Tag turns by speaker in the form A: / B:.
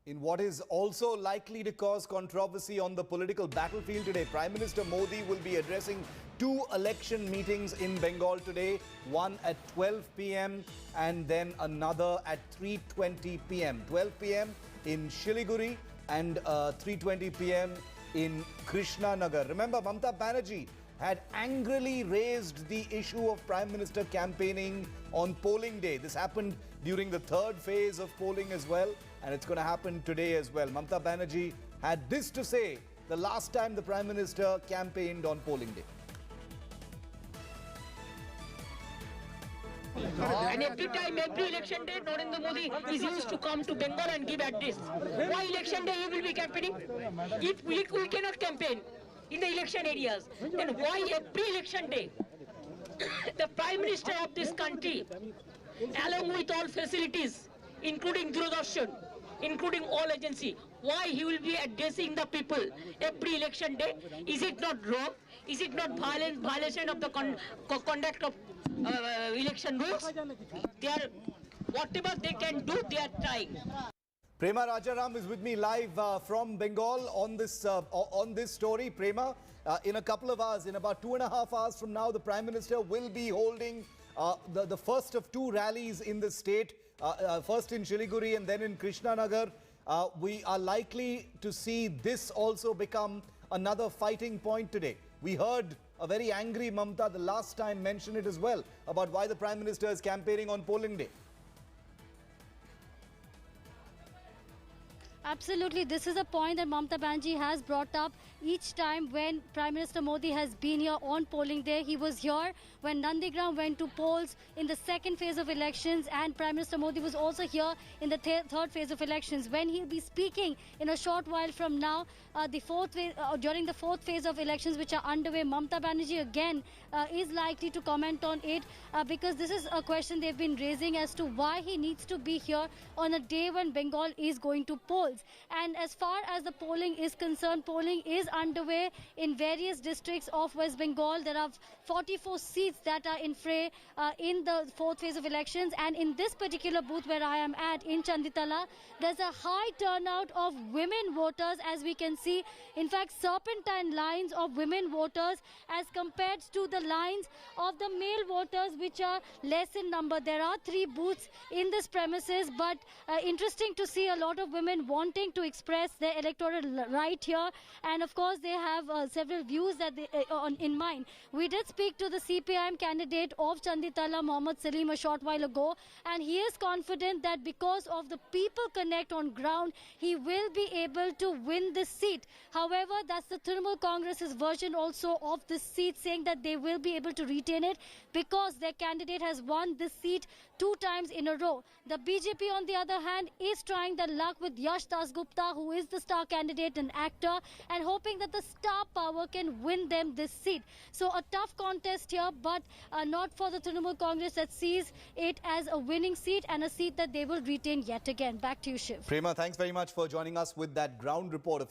A: In what is also likely to cause controversy on the political battlefield today, Prime Minister Modi will be addressing two election meetings in Bengal today, one at 12 p.m. and then another at 3:20 p.m. 12 p.m. in Siliguri and 3:20 p.m. in Krishnanagar. Remember, Mamata Banerjee had angrily raised the issue of Prime Minister campaigning on polling day. This happened during the third phase of polling as well, and it's going to happen today as well. Mamata Banerjee had this to say the last time the Prime Minister campaigned on polling day.
B: And every election day, Narendra Modi is used to come to Bengal and give address. Why election day he will be campaigning? If we cannot campaign in the election areas, then why every election day the Prime Minister of this country, along with all facilities, including Doordarshan, including all agency, why he will be addressing the people every election day? Is it not wrong? Is it not violation of the conduct of election rules? They are, whatever they can do, they are trying.
A: Prema Rajaram is with me live from Bengal on this story. Prema, in a couple of hours, in about 2.5 hours from now, the Prime Minister will be holding the first of two rallies in the state, first in Siliguri and then in Krishnanagar. We are likely to see this also become another fighting point today. We heard a very angry Mamata the last time mention it as well about why the Prime Minister is campaigning on polling day.
C: Absolutely, this is a point that Mamata Banerjee has brought up each time when Prime Minister Modi has been here on polling day. He was here when Nandigram went to polls in the second phase of elections, and Prime Minister Modi was also here in the third phase of elections. When he'll be speaking in a short while from now, during the fourth phase of elections which are underway, Mamata Banerjee again is likely to comment on it because this is a question they've been raising as to why he needs to be here on a day when Bengal is going to polls. And as far as the polling is concerned, polling is underway in various districts of West Bengal. There are 44 seats that are in fray in the fourth phase of elections, and in this particular booth where I am at in Chanditala, there's a high turnout of women voters, as we can see. In fact, serpentine lines of women voters as compared to the lines of the male voters, which are less in number. There are 3 booths in this premises, but interesting to see a lot of women wanting to express their electoral right here, and of course they have several views that they in mind. We did speak to the CPIM candidate of Chanditala, Mohammad Salim, a short while ago, and he is confident that because of the people connect on ground, he will be able to win this seat. However, that's the Trinamool Congress's version also of this seat, saying that they will be able to retain it because their candidate has won this seat 2 times in a row. The BJP, on the other hand, is trying their luck with Yash Dasgupta, who is the star candidate and actor, and hoping that the star power can win them this seat. So a tough contest here, but not for the Trinamool Congress that sees it as a winning seat and a seat that they will retain yet again. Back to you, Shiv.
A: Prema, thanks very much for joining us with that ground report of